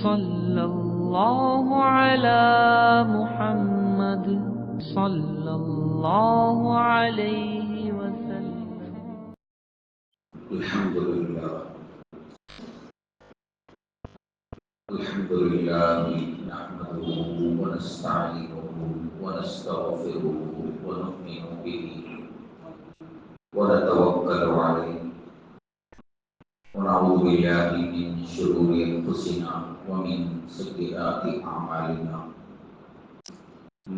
صلی اللہ علی محمد صلی اللہ علیہ وسلم۔ الحمدللہ نحمده ونستعینه ونستغفره ونؤمن به ونتوکل علیہ ونعوذ باللہ من شرور انفسنا ومن سیئات اعمالنا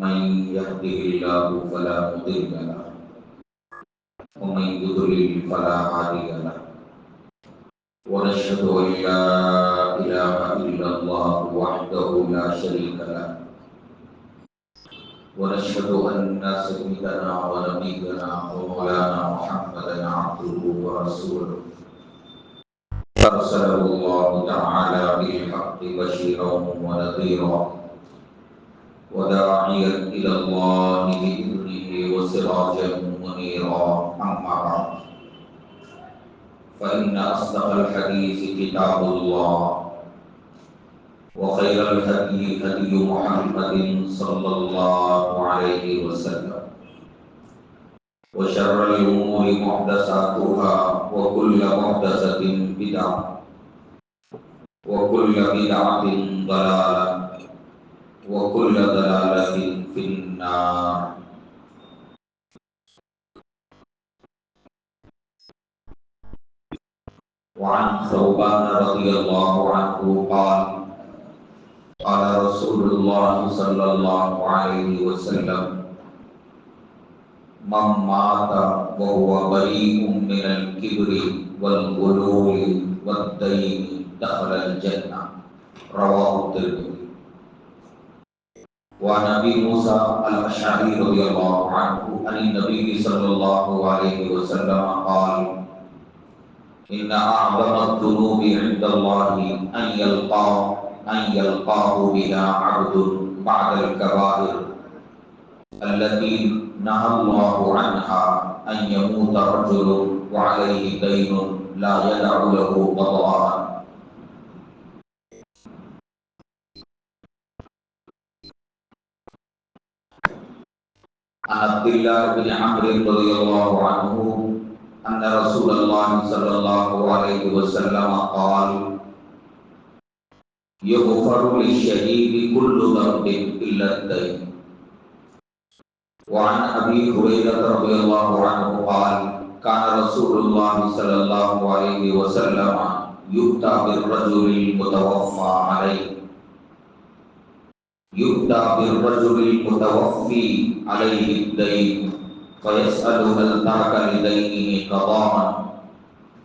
من يهده اللہ فلا مضل له ومن يضلل فلا هادي له ونشهد أن لا إله إلا الله وحده لا شريك له ونشهد أن سيدنا ونبينا ومولانا محمدا عبده ورسوله أرسله الله تعالى بالحق بشيرا ونذيرا وداعيا إلى الله بإذنه وسراجا منيرا أما بعد فإن أصدق الحديث كتاب الله وخير الهدي هدي محمد صلى الله عليه وسلم وشر الأمور محدثاتها وكل محدثة بدعة وكل بدعة ضلالة وكل ضلالة في النار۔ وعن ثوبان رضي الله عنه قال قال رسول الله صلى الله عليه وسلم من مات وهو بريء من الكبر والغلول والدين دخل الجنة، رواه الترمذي۔ وعن ابي موسى الاشعري رضي الله عنه عن النبي صلى الله عليه وسلم قال إن أعظم الذنوب عند الله أن يلقاه بها عبد بعد الكبائر التي نهى الله عنها أن يموت رجل وعليه دين لا يدع له قضاء۔ عن عبد الله بن عمرو رضي الله عنه أن رسول الله صلى الله عليه وسلم قال يغفر للشهيد كل ذنب إلا الدين۔ وعن أبي هريرة رضي الله عنه قال كان رسول الله صلى الله عليه وسلم يؤتى بالرجل المتوفي عليه الدين فيسأل هل ترك لدينه قضاء،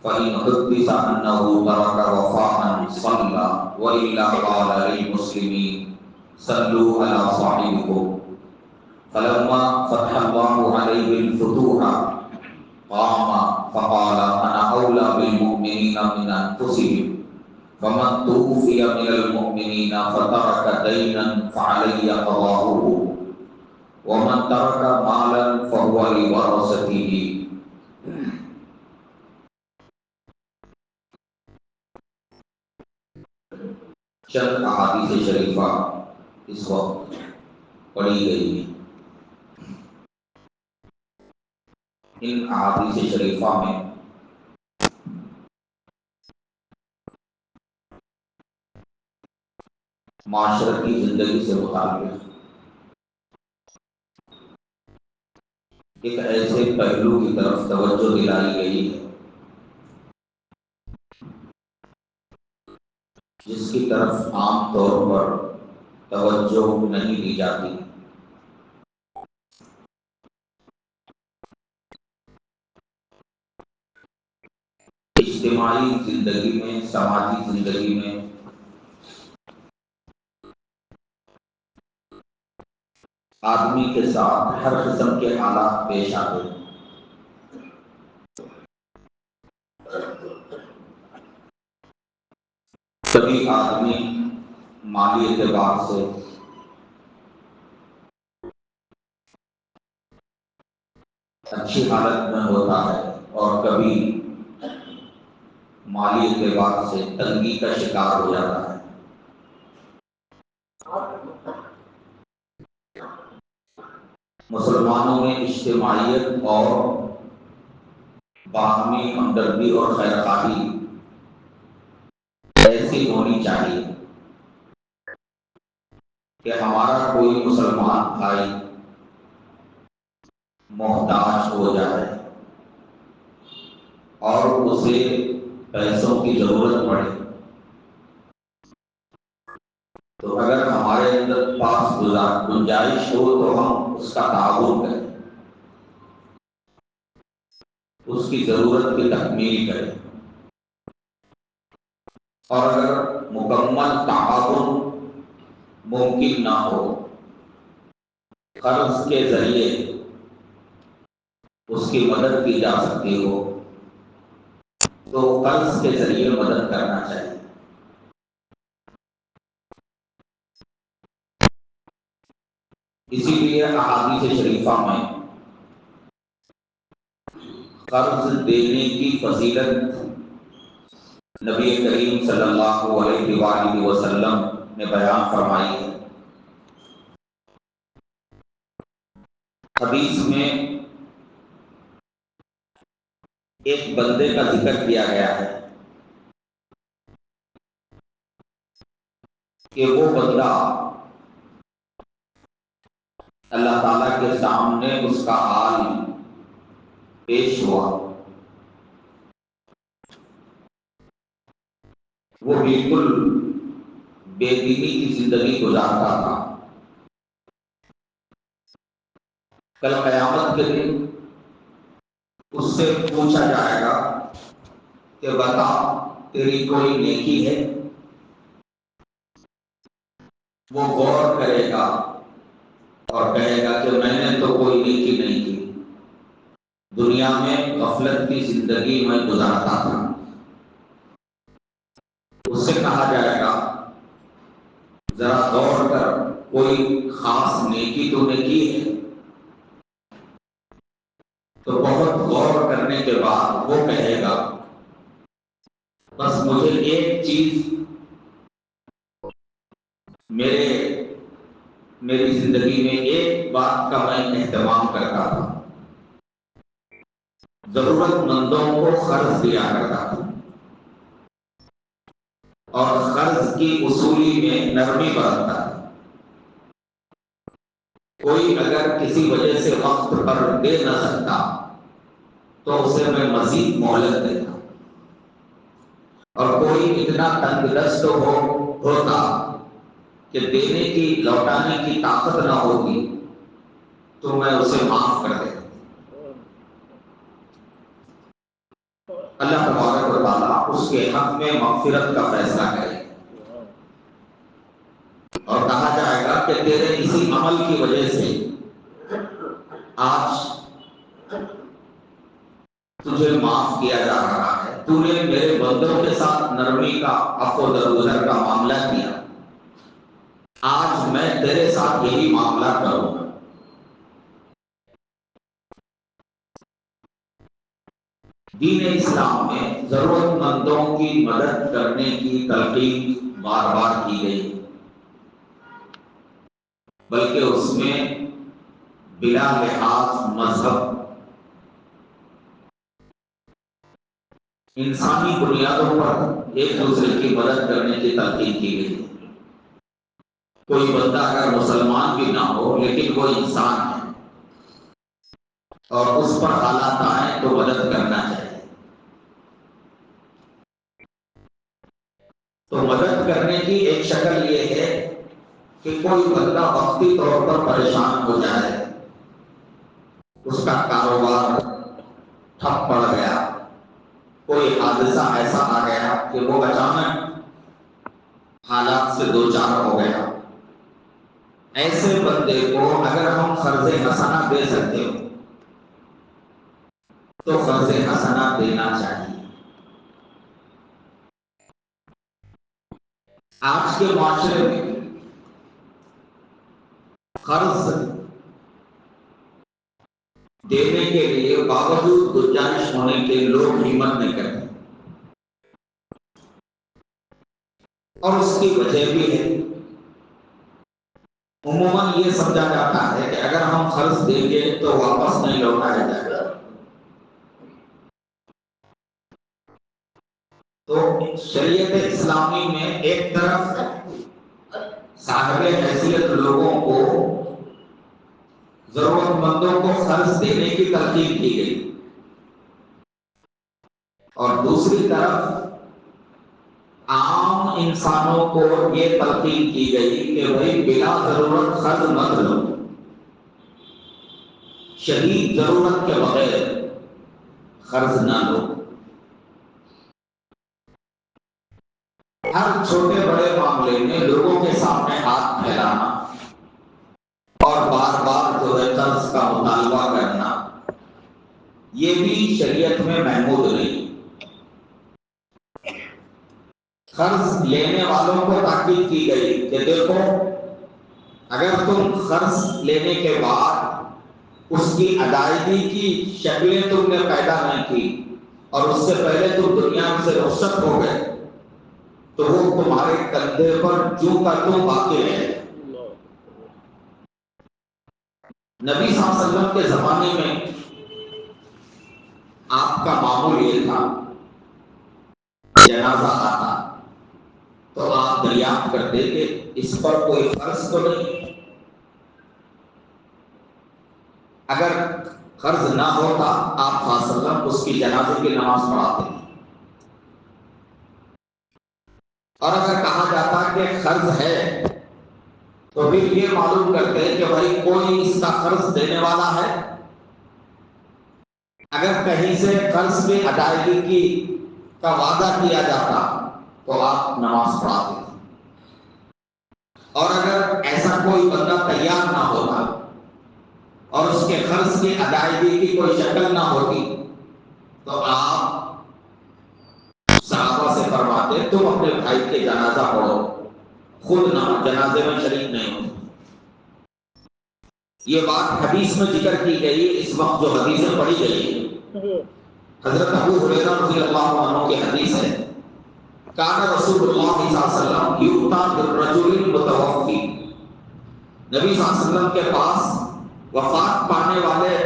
فإن حدث أنه ترك وفاء صلى، وإلا قال للمسلمين صلوا على صاحبكم۔ فلما فتح الله عليه الفتوح قام فقال أنا أولى بالمؤمنين من أنفسهم، فمن توفي من المؤمنين فترك دينا فعلي قضاؤه، ومن ترك مالا فهو لورثته۔ چند احادیث شریفہ اس وقت پڑھی گئی ہیں۔ ان احادیث شریفہ میں معاشرتی زندگی سے متعلق ایک ایسے پہلو کی طرف توجہ دلائی گئی ہے جس کی طرف عام طور پر توجہ نہیں دی جاتی۔ اجتماعی زندگی میں، سماجی زندگی میں آدمی کے ساتھ ہر قسم کے حالات پیش آتے ہیں۔ کبھی آدمی مالی اعتبار سے اچھی حالت میں ہوتا ہے اور کبھی مالی اعتبار سے تنگی کا شکار ہو جاتا ہے۔ مسلمانوں میں اجتماعیت اور باہمی ہمدردی اور خیرخواہی ایسی ہونی چاہیے کہ ہمارا کوئی مسلمان بھائی محتاج ہو جائے اور اسے پیسوں کی ضرورت پڑے تو اگر ہمارے اندر پاس گنجائش ہو تو ہم اس کا تعاون کریں، اس کی ضرورت کی تکمیل کریں، اور اگر مکمل تعاون ممکن نہ ہو، قرض کے ذریعے اس کی مدد کی جا سکتی ہو تو قرض کے ذریعے مدد کرنا چاہیے۔ اسی لیے احادیث شریفہ میں قرض دینے کی فضیلت نبی کریم صلی اللہ علیہ وآلہ وسلم نے بیان فرمائی ہے۔ حدیث میں ایک بندے کا ذکر کیا گیا ہے کہ وہ بندہ اللہ تعالیٰ کے سامنے اس کا حال پیش ہوا، وہ بالکل بے دینی کی زندگی گزارتا تھا۔ کل قیامت کے دن اس سے پوچھا جائے گا کہ بتا تیری کوئی نیکی ہے؟ وہ غور کرے گا اور کہے گا کہ میں نے تو کوئی نیکی نہیں کی، دنیا میں غفلت کی زندگی میں گزارتا تھا۔ اس سے کہا جائے گا ذرا غور کر، کوئی خاص نیکی تو نے کی ہے؟ تو بہت غور کرنے کے بعد وہ کہے گا بس مجھے ایک چیز میری زندگی میں ایک بات کا میں اہتمام کرتا تھا، ضرورت مندوں کو قرض دیا کرتا تھا اور قرض کی وصولی میں نرمی برتتا تھا۔ کوئی اگر کسی وجہ سے وقت پر دے نہ سکتا تو اسے میں مزید مہلت دیتا، اور کوئی اتنا تنگ دست ہوتا کہ دینے کی لوٹانے کی طاقت نہ ہوتی تو میں اسے معاف کر دیتا۔ اللہ تبارک و تعالیٰ اس کے حق میں مغفرت کا فیصلہ کرے اور کہا جائے گا کہ تیرے اسی عمل کی وجہ سے آج تجھے معاف کیا جا رہا ہے، تو نے میرے بندوں کے ساتھ نرمی کا، عفو درگزر کا معاملہ کیا، آج میں تیرے ساتھ یہی معاملہ کروں گا۔ دین اسلام میں ضرورت مندوں کی مدد کرنے کی تلقین بار بار کی گئی، بلکہ اس میں بلا لحاظ مذہب انسانی بنیادوں پر ایک دوسرے کی مدد کرنے کی تلقین کی گئی۔ کوئی بندہ اگر مسلمان بھی نہ ہو لیکن وہ انسان ہے اور اس پر حالات آئیں تو مدد کرنا چاہیے۔ تو مدد کرنے کی ایک شکل یہ ہے کہ کوئی بندہ وقتی طور پر پریشان ہو جائے، اس کا کاروبار ٹھپ پڑ گیا، کوئی حادثہ ایسا آ گیا کہ وہ اچانک حالات سے دوچار ہو گیا، ایسے بندے کو اگر ہم قرض حسنہ دے سکتے ہو تو قرض حسنہ دینا چاہیے۔ آج کے معاشرے میں قرض دینے کے لیے باوجود گنجائش ہونے کے لوگ ہمت نہیں کرتے، اور اس کی وجہ بھی ہے عموماً یہ سمجھا جاتا ہے کہ اگر ہم قرض دیں گے تو واپس نہیں لوٹایا جائے گا. تو شریعت اسلامی میں ایک طرف صاحب حیثیت لوگوں کو، ضرورت مندوں کو قرض دینے کی تلقین کی گئی، اور دوسری طرف عام انسانوں کو یہ تلقین کی گئی کہ بھائی بلا ضرورت قرض مت لو، شدید ضرورت کے بغیر قرض نہ لو. ہر چھوٹے بڑے معاملے میں لوگوں کے سامنے ہاتھ پھیلانا اور بار بار جو ہے قرض کا مطالبہ کرنا، یہ بھی شریعت میں محمود نہیں. قرض لینے والوں کو تاکید کی گئی کہ دیکھو، اگر تم قرض لینے کے بعد اس کی ادائیگی کی شکلیں تم نے پیدا نہیں کی اور اس سے پہلے تم دنیا سے رخصت ہو گئے تو وہ تمہارے کندھے پر جو کا تو باقی ہے. نبی صلی اللہ علیہ وسلم کے زمانے میں آپ کا معمول یہ تھا، جنازہ آتا تو آپ دریافت کرتے کہ اس پر کوئی قرض تو نہیں. اگر قرض نہ ہوتا آپ صلی اللہ علیہ وسلم اس کی جنازے کی نماز پڑھاتے. اور اگر کہا جاتا کہ قرض ہے تو پھر یہ معلوم کرتے کہ بھائی کوئی اس کا قرض دینے والا ہے. اگر کہیں سے قرض کی ادائیگی کا وعدہ کیا جاتا تو آپ نماز پڑھاتے. اور اگر ایسا کوئی بندہ تیار نہ ہوتا اور اس کے قرض کی ادائیگی کی کوئی شکل نہ ہوتی تو آپ صحابہ سے فرماتے تم اپنے بھائی کے جنازہ پڑھو، خود نہ جنازے میں شریک نہیں ہو. یہ بات حدیث میں ذکر کی گئی. اس وقت جو حدیثیں پڑھی گئی حضرت ابو ہریرہ رضی اللہ عنہ کی حدیث ہے، کان رسول اللہ صلی اللہ علیہ وسلم یؤتی بالرجل المتوفی، نبی صلی اللہ علیہ وسلم کے پاس وفات پانے والے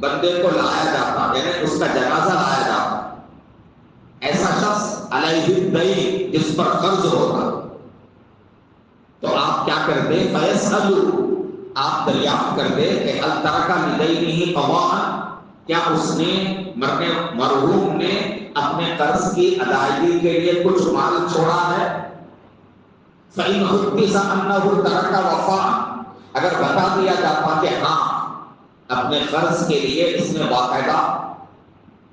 بندے کو لایا جاتا، یعنی اس کا جنازہ لایا جاتا. ایسا شخص علیہ الدین جس پر قرض ہوتا تو آپ کیا کرتے؟ فیسألوا، آپ دریافت کرتے کہ هل ترک لدینہ قضاء، کیا اس نے مرحوم نے اپنے قرض کی ادائیگی کے لیے کچھ مال چھوڑا ہے. فإن حدث أنه ترك وفاء، اگر بتا دیا جاتا کہ ہاں اپنے قرض کے لیے اس نے باقاعدہ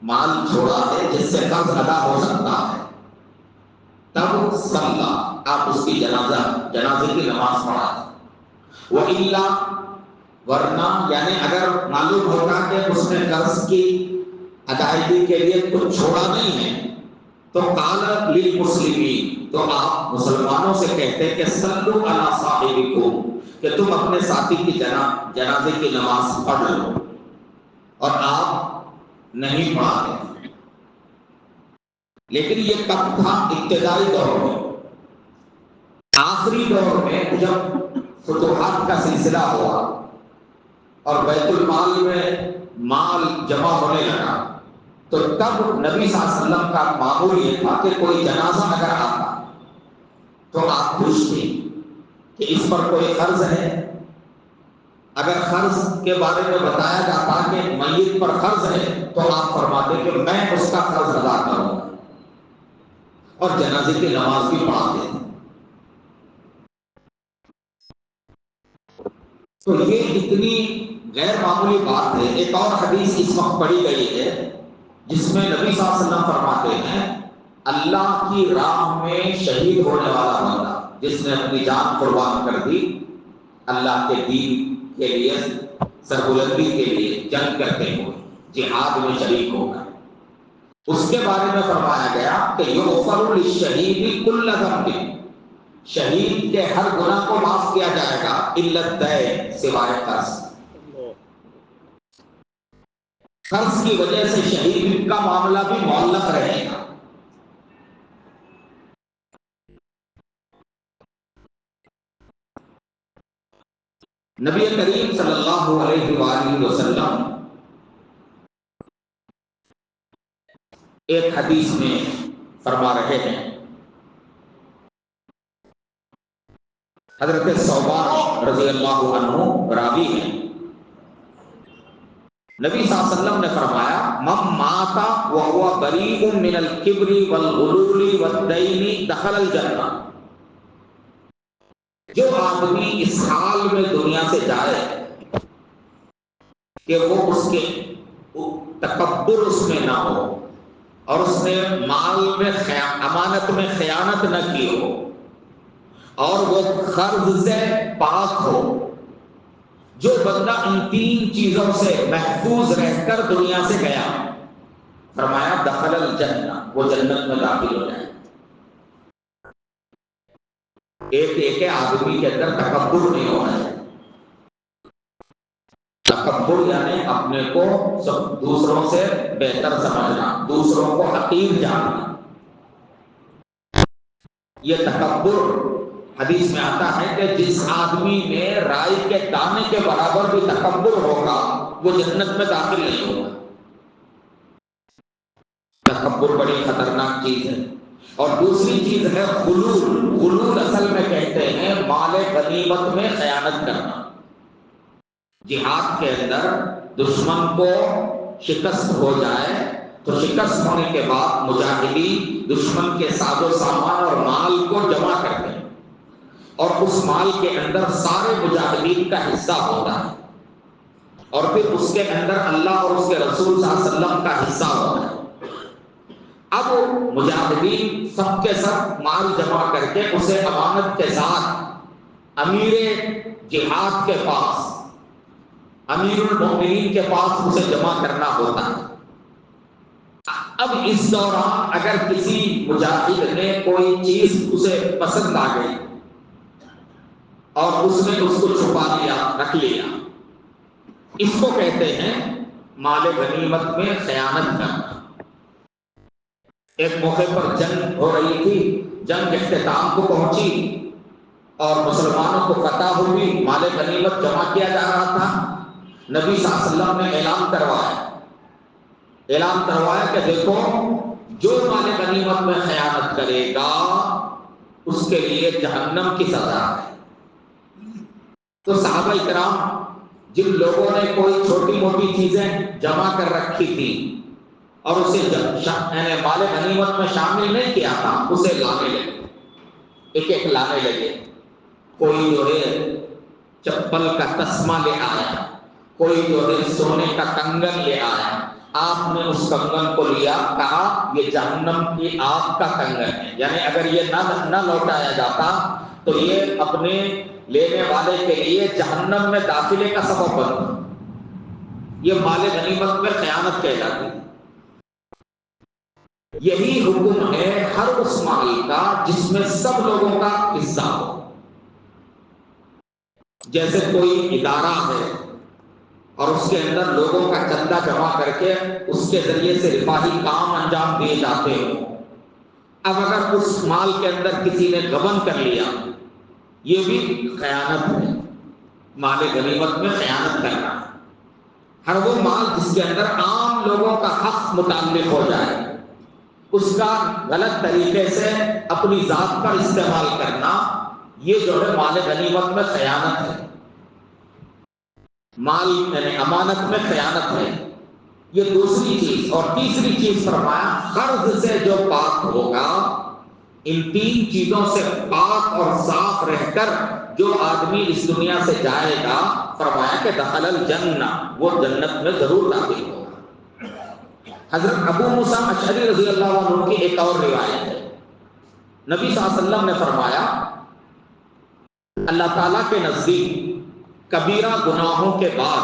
مال چھوڑا ہے جس سے قرض ادا ہو سکتا ہے، تب صلی آپ اس کی جنازے کی نماز پڑھا. وَإِلَّا، ورنہ یعنی اگر معلوم ہوگا کہ اس نے قرض کی ادائیگی کے لیے کچھ چھوڑا نہیں ہے تو قال للمسلمین، تو آپ مسلمانوں سے کہتے کہ صلوا علی صاحبکم، کہ تم اپنے ساتھی کی جنازے کی نماز پڑھ لو، اور آپ نہیں پڑھاتے. لیکن یہ کب تھا؟ ابتدائی دور میں. آخری دور میں جب فتوحات کا سلسلہ ہوا اور بیت المال میں مال جمع ہونے لگا تو تب نبی صلی اللہ علیہ وسلم کا معمول یہ تھا کہ کوئی جنازہ اگر آتا تو آپ پوچھتے کہ اس پر کوئی قرض ہے. اگر قرض کے بارے میں بتایا جاتا کہ میت پر قرض ہے تو آپ فرماتے کہ میں اس کا قرض ادا کروں گا اور جنازے کی نماز بھی پڑھاتے ہیں. تو یہ اتنی غیر معمولی بات ہے. ایک اور حدیث اس وقت پڑھی گئی ہے جس میں نبی صلی اللہ علیہ وسلم فرماتے ہیں اللہ کی راہ میں شہید ہونے والا بندہ جس نے اپنی جان قربان کر دی اللہ کے دین کے لیے، سربلندی کے لیے جنگ کرتے ہوئے، جہاد میں شریک ہو کر، اس کے بارے میں فرمایا گیا کہ یغفر للشہید کل ذنب، شہید کے ہر گناہ کو معاف کیا جائے گا الا الدین، سوائے قرض. قرض کی وجہ سے شہید کا معاملہ بھی معلق رہے گا. نبی کریم صلی اللہ علیہ وآلہ وسلم ایک حدیث میں فرما رہے ہیں، حضرت ثوبان رضی اللہ عنہ راوی ہیں، نبی صلی اللہ علیہ وسلم نے فرمایا من مات وهو بریء من الکبر والغلول والدین دخل الجنہ، جو آدمی اس حال میں دنیا سے جائے کہ وہ اس کے تکبر اس میں نہ ہو اور اس نے مال میں امانت میں خیانت نہ کی ہو اور وہ قرض سے پاک ہو، جو بندہ ان تین چیزوں سے محفوظ رہ کر دنیا سے گیا، فرمایا دخل الجنہ، وہ جنت میں داخل ہو جائے۔ ایک آدمی کے اندر تکبر نہیں ہونا ہے۔ تکبر یعنی اپنے کو دوسروں سے بہتر سمجھنا، دوسروں کو حقیر جاننا، یہ تکبر حدیث میں آتا ہے کہ جس آدمی میں رائی کے دانے کے برابر بھی تکبر ہوگا وہ جنت میں داخل نہیں ہوگا۔ تکبر بڑی خطرناک چیز ہے۔ اور دوسری چیز ہے غلول۔ غلول اصل میں کہتے ہیں مال غنیمت میں خیانت کرنا۔ جہاد کے اندر دشمن کو شکست ہو جائے تو شکست ہونے کے بعد مجاہدین دشمن کے ساز و سامان اور مال کو جمع کرتے ہیں اور اس مال کے اندر سارے مجاہدین کا حصہ ہوتا ہے اور پھر اس کے اندر اللہ اور اس کے رسول صلی اللہ علیہ وسلم کا حصہ ہوتا ہے۔ اب مجاہدین سب کے سب مال جمع کر کے اسے امانت کے ساتھ امیر جہاد کے پاس، امیر المومنین کے پاس اسے جمع کرنا ہوتا ہے۔ اب اس دوران اگر کسی مجاہد نے کوئی چیز اسے پسند آ گئی اور اس نے اس کو چھپا لیا، رکھ لیا، اس کو کہتے ہیں مال غنیمت میں خیانت کرنا۔ ایک موقع پر جنگ ہو رہی تھی، جنگ اختتام کو پہنچی اور مسلمانوں کو فتح ہوئی، مال غنیمت جمع کیا جا رہا تھا۔ نبی صلی اللہ علیہ وسلم نے اعلان کروایا کہ دیکھو جو مال غنیمت میں خیانت کرے گا اس کے لیے جہنم کی سزا ہے۔ تو صحابہ اکرام جن لوگوں نے کوئی چھوٹی موٹی چیزیں جمع کر رکھی تھی اور اسے مال غنیمت میں شامل نہیں کیا تھا، اسے لانے لگے، ایک ایک لانے لگے۔ کوئی جو ہے چپل کا تسمہ لے آیا، کوئی جو ہے سونے کا کنگن لے آیا۔ آپ نے اس کنگن کو لیا، کہا یہ جہنم کی آگ کا کنگن ہے، یعنی اگر یہ نہ لوٹایا جاتا تو یہ اپنے لینے والے کے لیے جہنم میں داخلے کا سبب بنتا۔ یہ مال غنیمت میں خیانت کہلاتی ہے۔ یہی حکم ہے ہر اس مال کا جس میں سب لوگوں کا حصہ ہو۔ جیسے کوئی ادارہ ہے اور اس کے اندر لوگوں کا چندہ جمع کر کے اس کے ذریعے سے رفاہی کام انجام دیے جاتے ہوں، اب اگر اس مال کے اندر کسی نے غبن کر لیا، یہ بھی خیانت ہے، مال غنیمت میں خیانت کرنا۔ ہر وہ مال جس کے اندر عام لوگوں کا حق متعلق ہو جائے اس کا غلط طریقے سے اپنی ذات پر استعمال کرنا، یہ جو ہے مال غنیمت میں خیانت ہے، مال یعنی امانت میں خیانت ہے۔ یہ دوسری چیز۔ اور تیسری چیز فرمایا قرض سے جو پاک ہوگا، ان تین چیزوں سے پاک اور صاف رہ کر جو آدمی اس دنیا سے جائے گا، فرمایا کہ دخل الجنہ، وہ جنت میں ضرور داخل ہوگا۔ حضرت ابو موسیٰ اشعری رضی اللہ عنہ کی ایک اور روایت ہے، نبی صلی اللہ علیہ وسلم نے فرمایا اللہ تعالیٰ کے نزدیک کبیرہ گناہوں کے بعد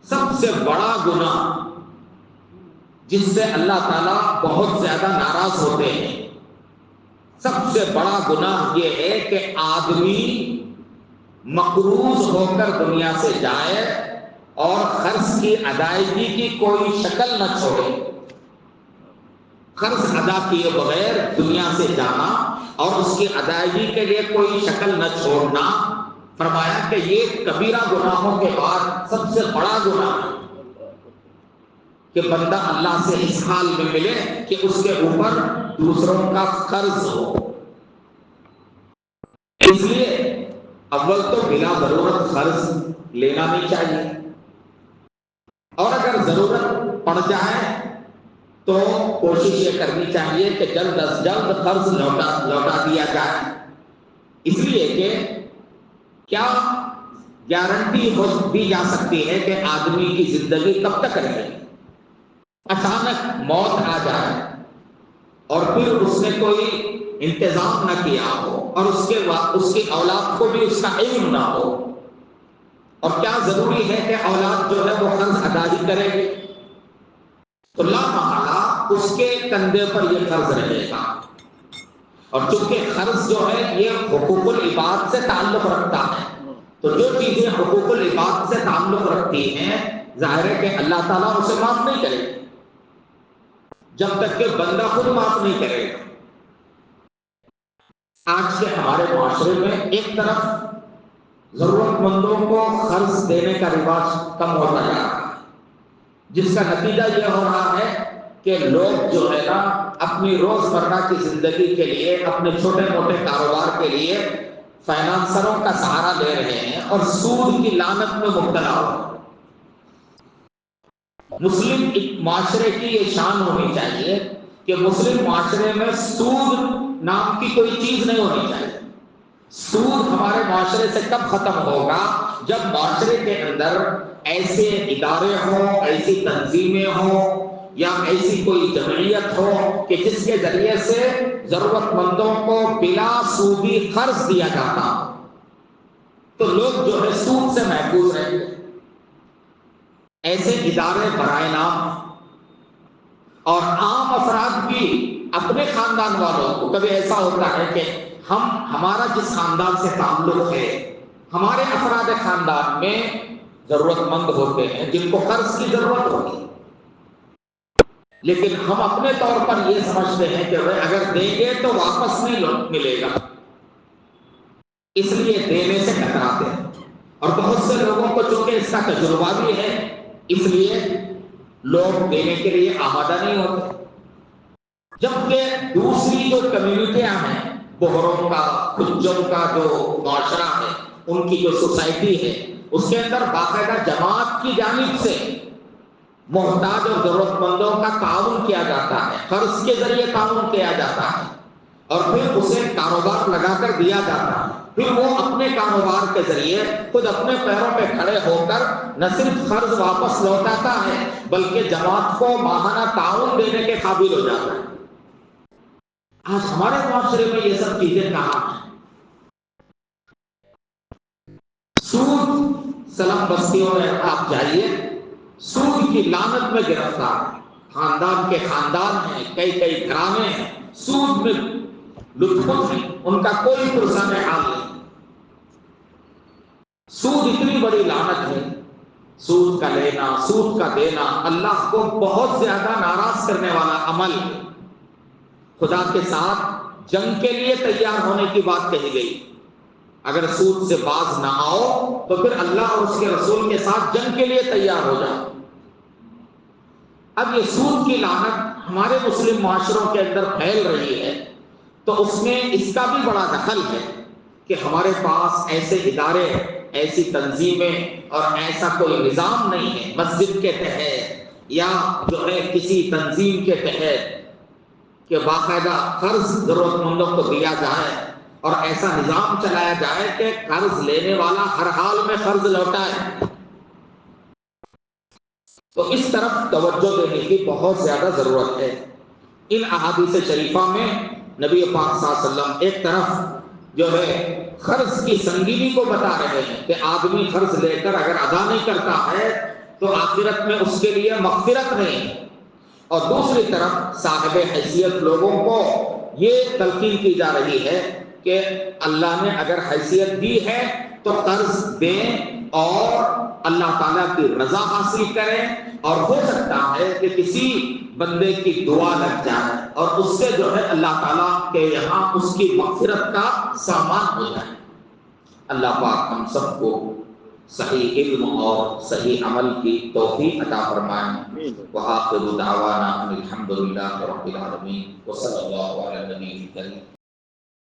سب سے بڑا گناہ جس سے اللہ تعالیٰ بہت زیادہ ناراض ہوتے ہیں، سب سے بڑا گناہ یہ ہے کہ آدمی مقروض ہو کر دنیا سے جائے اور قرض کی ادائیگی کی کوئی شکل نہ چھوڑے۔ قرض ادا کیے بغیر دنیا سے جانا اور اس کی ادائیگی کے لیے کوئی شکل نہ چھوڑنا، فرمایا کہ یہ کبیرہ گناہوں کے بعد سب سے بڑا گناہ ہے کہ بندہ اللہ سے اس حال میں ملے کہ اس کے اوپر دوسروں کا قرض ہو۔ اس لیے اول تو بلا ضرورت قرض لینا نہیں چاہیے، اور اگر ضرورت پڑ جائے تو کوشش یہ کرنی چاہیے کہ جلد از جلد قرض لوٹا دیا جائے، اس لیے کہ کیا گارنٹی دی جا سکتی ہے کہ آدمی کی زندگی کب تک رہے؟ اچانک موت آ جائے اور پھر اس نے کوئی انتظام نہ کیا ہو اور اس کی اولاد کو بھی اس کا علم نہ ہو، اور کیا ضروری ہے کہ اولاد جو ہے وہ قرض ادا ہی کرے گی؟ تو لا محالہ اس کے کندھے پر یہ قرض رہے گا، اور چونکہ قرض جو ہے یہ حقوق العباد سے تعلق رکھتا ہے، تو جو چیزیں حقوق العباد سے تعلق رکھتی ہیں ظاہر ہے کہ اللہ تعالیٰ اسے معاف نہیں کرے گا جب تک کہ بندہ خود معاف نہیں کرے گا۔ آج کے ہمارے معاشرے میں ایک طرف ضرورت مندوں کو قرض دینے کا رواج کم ہوتا جا رہا ہے، جس کا نتیجہ یہ ہو رہا ہے کہ لوگ جو ہے نا اپنی روزمرہ کی زندگی کے لیے، اپنے چھوٹے موٹے کاروبار کے لیے فائنانسروں کا سہارا لے رہے ہیں اور سود کی لعنت میں مبتلا ہو رہے ہیں۔ مسلم معاشرے کی یہ شان ہونی چاہیے کہ مسلم معاشرے میں سود نام کی کوئی چیز نہیں ہونی چاہیے۔ سود ہمارے معاشرے سے کب ختم ہوگا؟ جب معاشرے کے اندر ایسے ادارے ہوں، ایسی تنظیمیں ہوں یا ایسی کوئی جمعیت ہو کہ جس کے ذریعے سے ضرورت مندوں کو بلا سودی قرض دیا جاتا، تو لوگ جو ہے سود سے محفوظ رہیں گے۔ ایسے ادارے برائے نام اور عام افراد بھی اپنے خاندان والوں کو، کبھی ایسا ہوتا ہے کہ ہمارا جس خاندان سے تعلق ہے، ہمارے افراد خاندان میں ضرورت مند ہوتے ہیں جن کو قرض کی ضرورت ہوتی ہے، لیکن ہم اپنے طور پر یہ سمجھتے ہیں کہ اگر دیں گے تو واپس نہیں ملے گا، اس لیے دینے سے کتراتے ہیں، اور بہت سے لوگوں کو چونکہ اس کا تجربہ بھی ہے اس لیے لوگ دینے کے لیے آمادہ نہیں ہوتے۔ جبکہ دوسری جو کمیونٹیاں ہیں، بہروں کا، کچوں کا جو معاشرہ ہے، ان کی جو سوسائٹی ہے، اس کے اندر باقاعدہ جماعت کی جانب سے محتاج اور ضرورت مندوں کا تعاون کیا جاتا ہے، قرض کے ذریعے تعاون کیا جاتا ہے، اور پھر اسے کاروبار لگا کر دیا جاتا ہے، پھر وہ اپنے کاروبار کے ذریعے خود اپنے پیروں پہ کھڑے ہو کر نہ صرف قرض واپس لوٹاتا ہے بلکہ جماعت کو ماہانہ تعاون دینے کے قابل ہو جاتا ہے۔ آج ہمارے معاشرے میں یہ سب چیزیں کہاں ہیں؟ سود سلم بستیوں میں آپ جائیے، سود کی لعنت میں گرفتار، خاندان کے خاندان ہیں، کئی گھرانے ہیں، سود میں لطف ہیں، ان کا کوئی پرسان حال نہیں۔ سود اتنی بڑی لعنت ہے، سود کا لینا، سود کا دینا اللہ کو بہت زیادہ ناراض کرنے والا عمل ہے۔ خدا کے ساتھ جنگ کے لیے تیار ہونے کی بات کہی گئی، اگر سود سے باز نہ آؤ تو پھر اللہ اور اس کے رسول کے ساتھ جنگ کے لیے تیار ہو جاؤ۔ اب یہ سود کی لعنت ہمارے مسلم معاشروں کے اندر پھیل رہی ہے، تو اس میں اس کا بھی بڑا دخل ہے کہ ہمارے پاس ایسے ادارے، ایسی تنظیمیں اور ایسا کوئی نظام نہیں ہے مسجد کے تحت یا جو ہے کسی تنظیم کے تحت کہ باقاعدہ قرض ضرورت مندوں کو دیا جائے اور ایسا نظام چلایا جائے کہ قرض لینے والا ہر حال میں قرض لوٹائے۔ تو اس طرف توجہ دینے کی بہت زیادہ ضرورت ہے۔ ان احادیث شریفہ میں نبی پاک صلی اللہ علیہ وسلم ایک طرف جو ہے قرض کی سنگینی کو بتا رہے ہیں کہ آدمی قرض لے کر اگر ادا نہیں کرتا ہے تو آخرت میں اس کے لیے مغفرت نہیں ہے، اور دوسری طرف صاحب حیثیت لوگوں کو یہ تلقین کی جا رہی ہے کہ اللہ نے اگر حیثیت دی ہے تو قرض دیں اور اللہ تعالیٰ کی رضا حاصل کریں، اور ہو سکتا ہے کہ کسی بندے کی دعا لگ جائے اور اس سے جو ہے اللہ تعالیٰ کے یہاں اس کی مغفرت کا سامان ہو جائے۔ اللہ پاک ہم سب کو صحیح علم اور صحیح عمل کی توفیق عطا فرمائیں۔ وآخر دعوانا ان الحمد للہ رب العالمین وصلی اللہ علی النبی الکریم۔